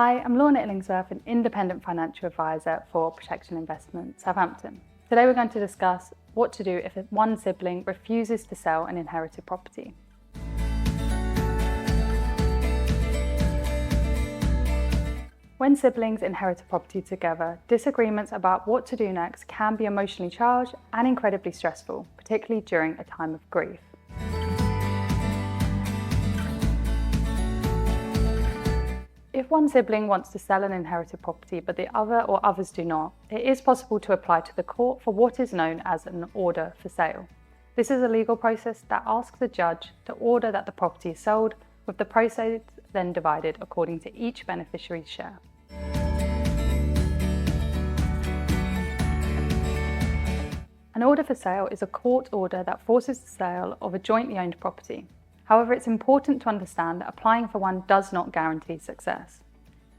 Hi, I'm Lorna Illingsworth, an independent financial advisor for Protection Investment Southampton. Today we're going to discuss what to do if one sibling refuses to sell an inherited property. When siblings inherit a property together, disagreements about what to do next can be emotionally charged and incredibly stressful, particularly during a time of grief. If one sibling wants to sell an inherited property but the other or others do not, it is possible to apply to the court for what is known as an order for sale. This is a legal process that asks the judge to order that the property is sold, with the proceeds then divided according to each beneficiary's share. An order for sale is a court order that forces the sale of a jointly owned property. However, it's important to understand that applying for one does not guarantee success.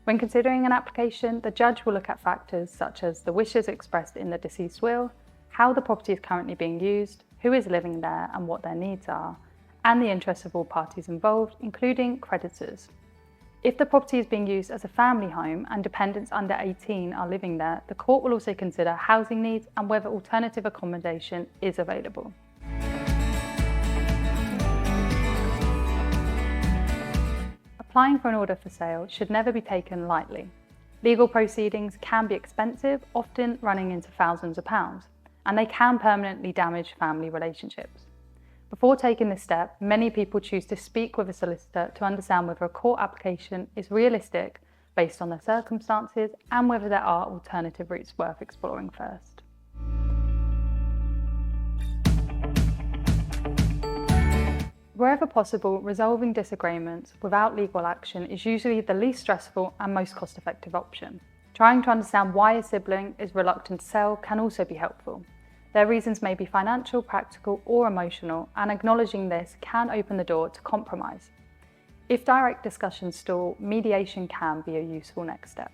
When considering an application, the judge will look at factors such as the wishes expressed in the deceased will, how the property is currently being used, who is living there and what their needs are, and the interests of all parties involved, including creditors. If the property is being used as a family home and dependents under 18 are living there, the court will also consider housing needs and whether alternative accommodation is available. Applying for an order for sale should never be taken lightly. Legal proceedings can be expensive, often running into thousands of pounds, and they can permanently damage family relationships. Before taking this step, many people choose to speak with a solicitor to understand whether a court application is realistic based on their circumstances and whether there are alternative routes worth exploring first. Wherever possible, resolving disagreements without legal action is usually the least stressful and most cost-effective option. Trying to understand why a sibling is reluctant to sell can also be helpful. Their reasons may be financial, practical, or emotional, and acknowledging this can open the door to compromise. If direct discussions stall, mediation can be a useful next step.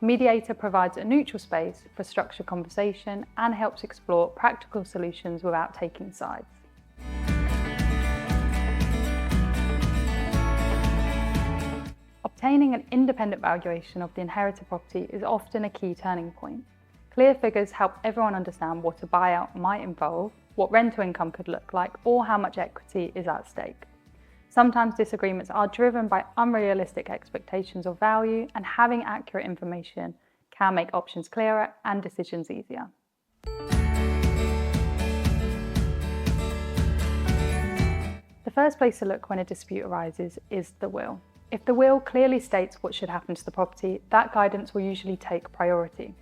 A mediator provides a neutral space for structured conversation and helps explore practical solutions without taking sides. Obtaining an independent valuation of the inherited property is often a key turning point. Clear figures help everyone understand what a buyout might involve, what rental income could look like, or how much equity is at stake. Sometimes disagreements are driven by unrealistic expectations of value, and having accurate information can make options clearer and decisions easier. The first place to look when a dispute arises is the will. If the will clearly states what should happen to the property, that guidance will usually take priority.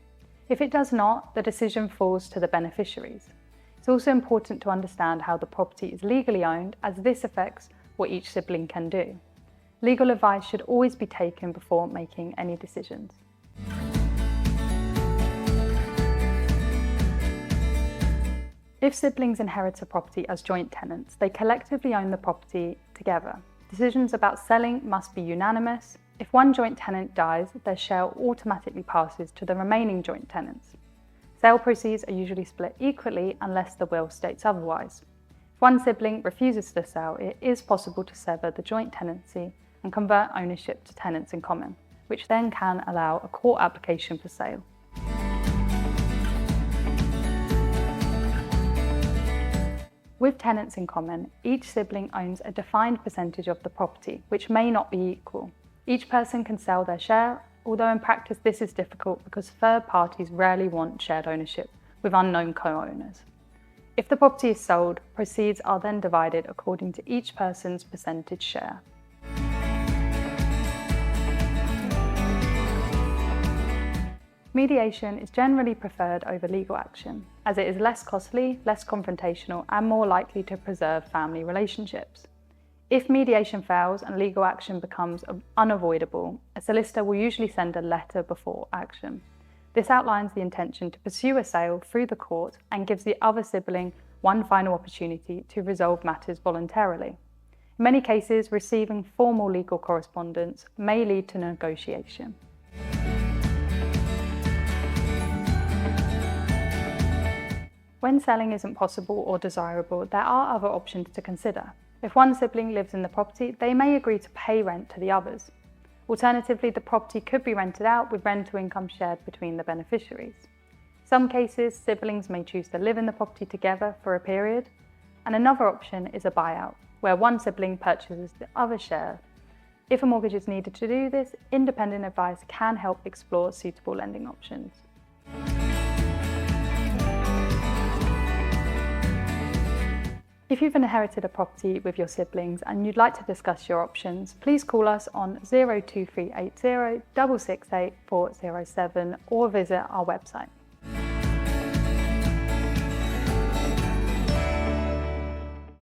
If it does not, the decision falls to the beneficiaries. It's also important to understand how the property is legally owned, as this affects what each sibling can do. Legal advice should always be taken before making any decisions. If siblings inherit a property as joint tenants, they collectively own the property together. Decisions about selling must be unanimous. If one joint tenant dies, their share automatically passes to the remaining joint tenants. Sale proceeds are usually split equally unless the will states otherwise. If one sibling refuses to sell, it is possible to sever the joint tenancy and convert ownership to tenants in common, which then can allow a court application for sale. With tenants in common, each sibling owns a defined percentage of the property, which may not be equal. Each person can sell their share, although in practice this is difficult because third parties rarely want shared ownership with unknown co-owners. If the property is sold, proceeds are then divided according to each person's percentage share. Mediation is generally preferred over legal action, as it is less costly, less confrontational, and more likely to preserve family relationships. If mediation fails and legal action becomes unavoidable, a solicitor will usually send a letter before action. This outlines the intention to pursue a sale through the court and gives the other sibling one final opportunity to resolve matters voluntarily. In many cases, receiving formal legal correspondence may lead to negotiation. When selling isn't possible or desirable, there are other options to consider. If one sibling lives in the property, they may agree to pay rent to the others. Alternatively, the property could be rented out with rental income shared between the beneficiaries. In some cases, siblings may choose to live in the property together for a period, and another option is a buyout, where one sibling purchases the other share. If a mortgage is needed to do this, independent advice can help explore suitable lending options. If you've inherited a property with your siblings and you'd like to discuss your options, please call us on 02380 668 407 or visit our website.